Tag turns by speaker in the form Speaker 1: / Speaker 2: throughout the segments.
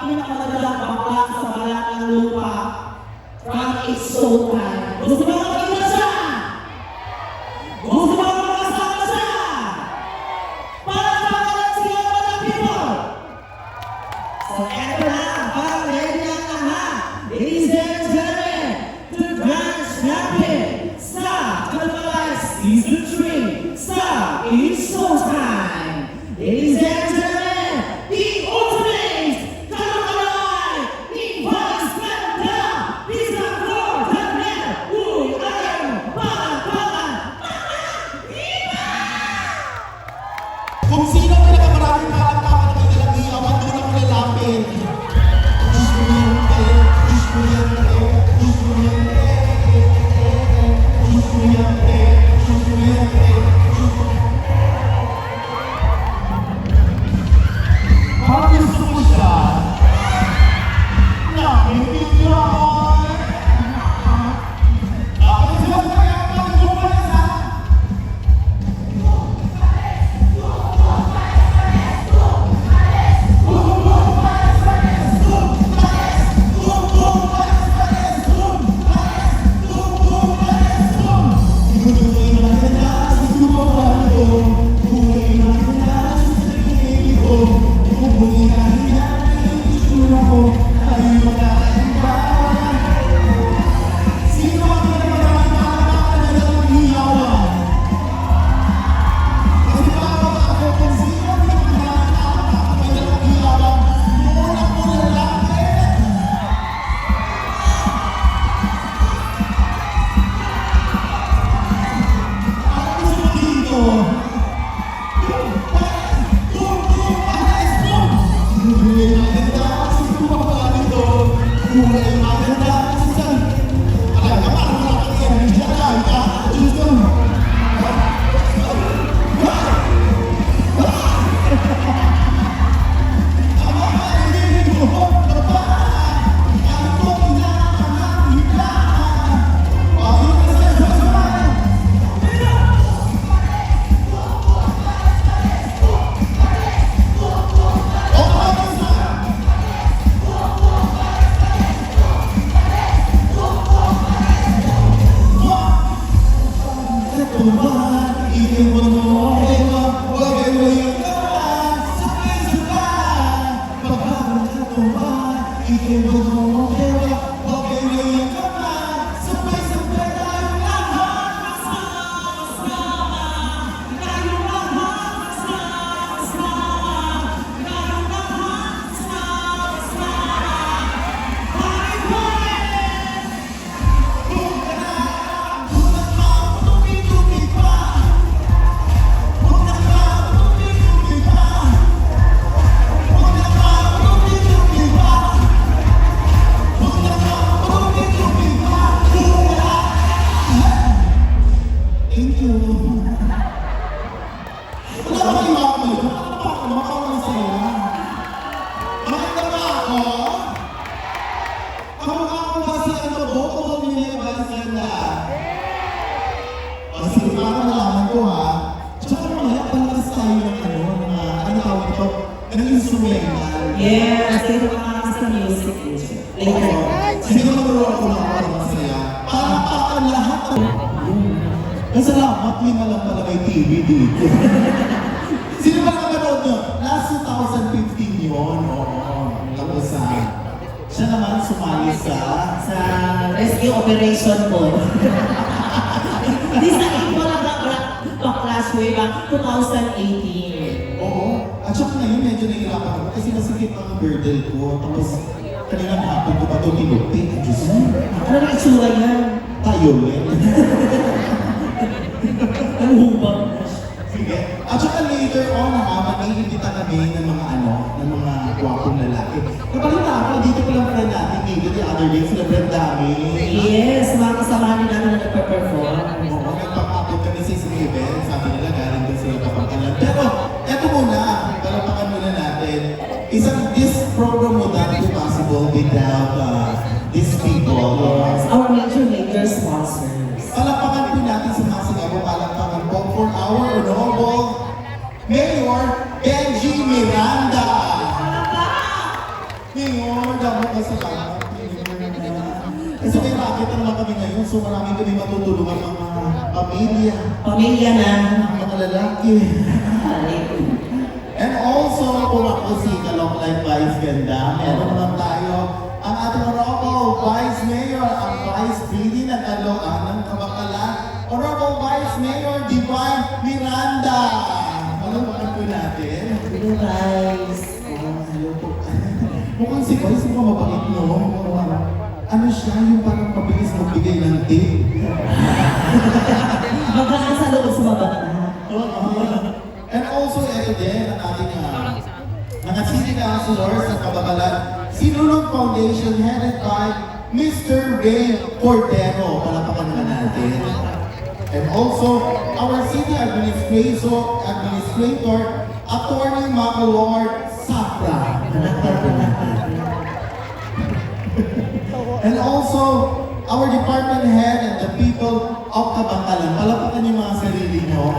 Speaker 1: pinakamagandang bakla sa balat ng lupa. From its soul time. Gusto ba makikita siya? Gusto ba makasama siya? Para sa mga siya mga people. So eto na, parang ready ang lahat. Ladies and gentlemen, the grand champion sa Kalmalas Season 3 sa It's Showtime. Ladies and gentlemen, the ultimate Kalmalas Vice Ganda Pizza for the Man Uy Ayaw Palakpakan Viva!
Speaker 2: Kung sino ang pinakamaraming palakpakan ng kanilang ilaw, ang doon ang lalapit. Parang gusto mo siya. Nakikipagyan. Ako sila sa kaya pag-umalis ha.
Speaker 1: Yes, ito ang sa music. Later.
Speaker 2: Sige na bro ako lang ako masaya. Palakpakan lahat. Salamat, lima lang pala may TV dito. Sino ba nakanood nyo? Last 2015 yun. Oo. Tapos siya naman sumali sa
Speaker 1: rescue operation po. Hindi sa iba lang backlash way back 2018.
Speaker 2: Oo. At saka ngayon medyo nahihirapan ako kasi nasikip ang girdle ko. Tapos kaninang hapon ko pa ito tinupit. Diyos mo.
Speaker 1: Ano na itsura yan?
Speaker 2: Tayo ulit.
Speaker 1: Ang hubang.
Speaker 2: Sige. At saka later on, mag-iimbita kami ng mga ng mga gwapong lalaki. Nabalita ako, dito pa lang friend natin, maybe the other day, sila friend dami.
Speaker 1: Yes, mga kasamahan din namin na nagpa-perform.
Speaker 2: Oo, nagpapakot kami sa isang event, sabi nila galing doon sila kapagkalan. Pero, eto muna, palapakan muna natin, this program would not be possible without these people.
Speaker 1: Yes, our major sponsors.
Speaker 2: Palapakan po natin sa mga sinabi, palapakan po for our honorable Mayor Benji Miranda. So marami kami matutulungan ng mga pamilya,
Speaker 1: Pamilya na.
Speaker 2: mga lalaki. And also, kung ako si Kaloklay Vice Ganda, meron naman tayo ang ating Honorable Vice Mayor, ang Vice PD ng Caloocan ng Kabakalan, Honorable Vice Mayor Divine Miranda. Malungkot po natin.
Speaker 1: Hello guys.
Speaker 2: Hello po. Mukhang si Vice, mukhang mabait mo. Ano siya, yung parang mabilis magbigay ng tip.
Speaker 1: Magkakang sa loob sa baba na.
Speaker 2: And also, ito din, ang ating mga city councilors sa Kabakalan, Sinulog Foundation headed by Mr. Ray Cordero. Palapakan naman natin. And also, our city administrator, Attorney Macolord Safra. And also, our department head and the people of Kabakalan. Palapakan yung mga sarili nyo.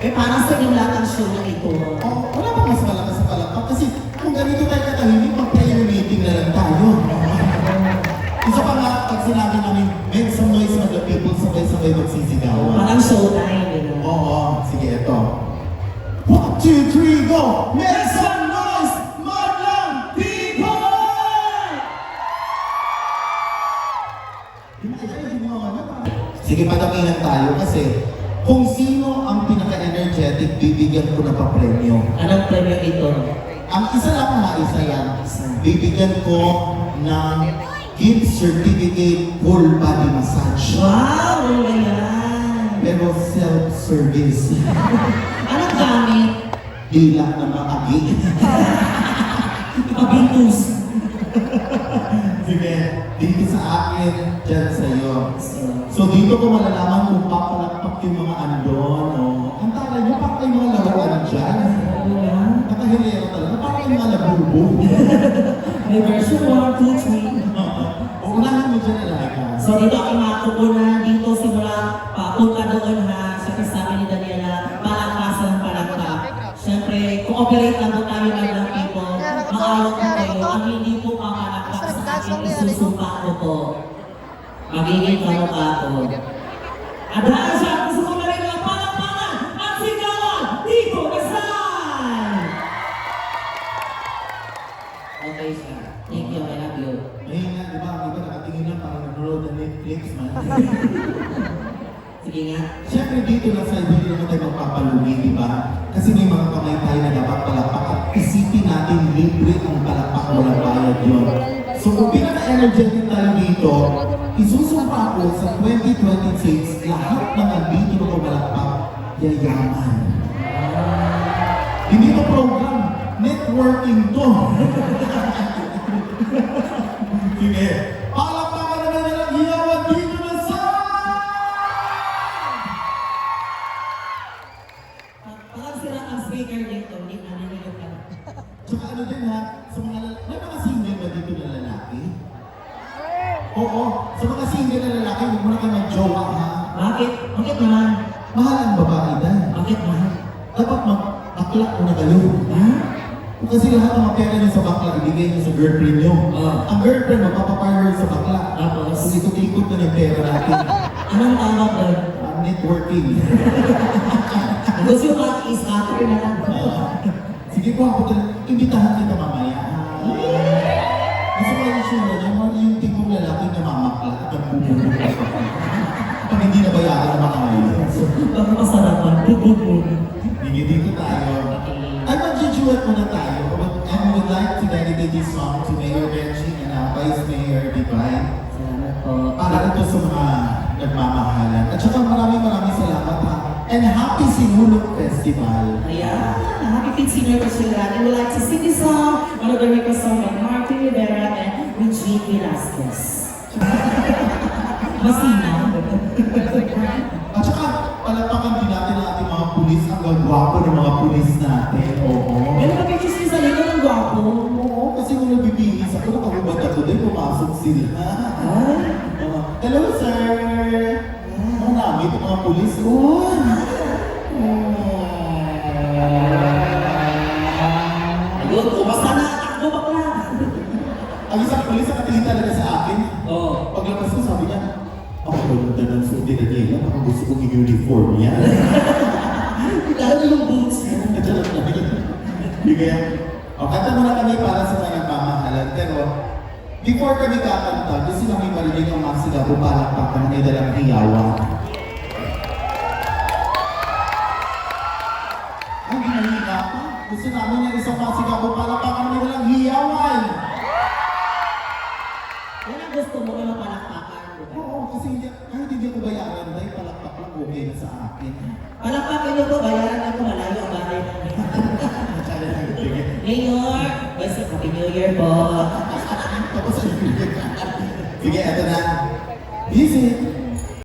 Speaker 1: Eh, parang sa inyo lahat ang show na ito.
Speaker 2: Oh, wala pa mas malakas sa palakpak. Kasi kung ganito tayo katahimik, mag-prayer meeting na lang tayo. Isa pa nga, pag sinabi namin, make some noise of the people, sabay-sabay magsisigawan.
Speaker 1: Parang showtime, gano'n.
Speaker 2: Oo, sige, ito. 1, 2, 3, go! Make some noise, Madlang people! Sige, patakinan tayo kasi kung sino ang pinaka-energetic, bibigyan ko na pa-premyo.
Speaker 1: Anong premyo ito?
Speaker 2: Ang isa lang, bibigyan ko ng gift certificate full body massage.
Speaker 1: Wow! Ano ba yan?
Speaker 2: Pero self-service.
Speaker 1: Anong gamit?
Speaker 2: Dila na maagi.
Speaker 1: Pabintus.
Speaker 2: Sige, dito sa akin, dyan sa'yo. So dito ko malalaman kung papalakpak yung mga andon. Ang taray nyo, pakta yung mga laruan dyan. Nakahilero talaga, pakta yung mga labubo.
Speaker 1: May version 1, 2, 3.
Speaker 2: Unahin mo dyan, Alaika.
Speaker 1: So dito ako matutunan dito simula papunta doon ha. Siyempre sabi ni Daniela, palakasan ng palakpak. Siyempre, cooperate lang po tayo ng people. Maawag na kayo. Ang hindi po papalakpak sa akin, isusumpa ko po. Magiging kamukha ko. At dahil siya, gusto ko na rin ang palakpakan at sigawan dito kasal! Okay siya. Thank you, I love you.
Speaker 2: Mahina, di ba? Ang iba nakatingin lang parang nanonood ng Netflix man.
Speaker 1: Sige nga.
Speaker 2: Siyempre dito na sa hindi naman tayo magpapalugi, di ba? Kasi may mga kamay tayo na dapat palakpak at isipin natin libre ang palakpak, walang bayad yun. So kung pinaka-energetic tayo dito, isusumpa ko sa 2026, lahat ng nandito na pumalakpak, yayaman. Hindi to program, networking to. Sige, palakpakan naman nilang hiyawan dito na sa...
Speaker 1: Parang sira ang speaker dito, hindi na nililig ka.
Speaker 2: Tsaka ano din ha, sa mga may mga single ba dito na lalaki? Oo, sa mga single na lalaki, huwag mo na kayo mag-jowa ha.
Speaker 1: Bakit? Bakit naman?
Speaker 2: Mahal ang babae dahil.
Speaker 1: Bakit mahal?
Speaker 2: Dapat mag-aklak mo na kayo.
Speaker 1: Ha?
Speaker 2: Kasi lahat ng mga pera niyo sa bakla, ibigay niyo sa girlfriend niyo. Ang girlfriend, magpapapartner sa bakla.
Speaker 1: Tapos?
Speaker 2: Kung ikot-ikot na yung pera natin.
Speaker 1: Anong tawag doon?
Speaker 2: Networking.
Speaker 1: Gusto yung cut is after na lang.
Speaker 2: Sige po ako talaga, imbitahan kita mamaya. Gusto ko yung sure na yung tipong lalaki na mamakla at nagpupuno. Pag hindi nabayaran na makakain.
Speaker 1: Bakit masarapan?
Speaker 2: Hindi dito tayo. Ay, mag-duet muna tayo. And we would like to dedicate this song to Mayor Benji and Vice Mayor Divine.
Speaker 1: Salamat po.
Speaker 2: Para ito sa mga nagmamahalan. At saka maraming salamat ha. And Happy Sinulog Festival.
Speaker 1: Ayan. Happy Pink Senior Pasilan. And we'd like to sing this song, one of the request song by Martin Rivera and Regine Velasquez. Masina.
Speaker 2: At saka, palapakan din natin ang ating mga pulis. Ang gagwapo ng mga pulis natin. Oo.
Speaker 1: Pero kapag-choose niyo sa lino ng gwapo.
Speaker 2: Oo, kasi nung nabibihis ako, nakabubad ako din, pumasok sila.
Speaker 1: Ay.
Speaker 2: Hello, sir! Ang namin itong mga pulis.
Speaker 1: Ayun, basta natakbo pa pala.
Speaker 2: Ang isang pulis ang natingin talaga sa akin.
Speaker 1: Oo.
Speaker 2: Paglabas ko, sabi niya, ako Baka gusto kong i-uniform yan.
Speaker 1: Lalo yung boots.
Speaker 2: Sige. O, kanta muna kami para sa mga nagmamahalan. Pero, before kami kakanta, gusto namin marinig ang mga sigaw o palakpakan na dalang hiyawan. Ay, ginahina pa. Gusto namin yung isang mga sigaw o palakpakan na dalang hiyawan.
Speaker 1: Yan ang gusto mo na palakpakan.
Speaker 2: Oo, kasi kahit hindi ko bayaran, dahil palakpak lang okay na sa akin.
Speaker 1: Palakpakin nyo ko, bayaran ako, malayo ang bahay namin.
Speaker 2: Masyado lang tingin.
Speaker 1: Mayor, basta Happy New Year po.
Speaker 2: Tapos ano yun? Sige, eto na. Visit!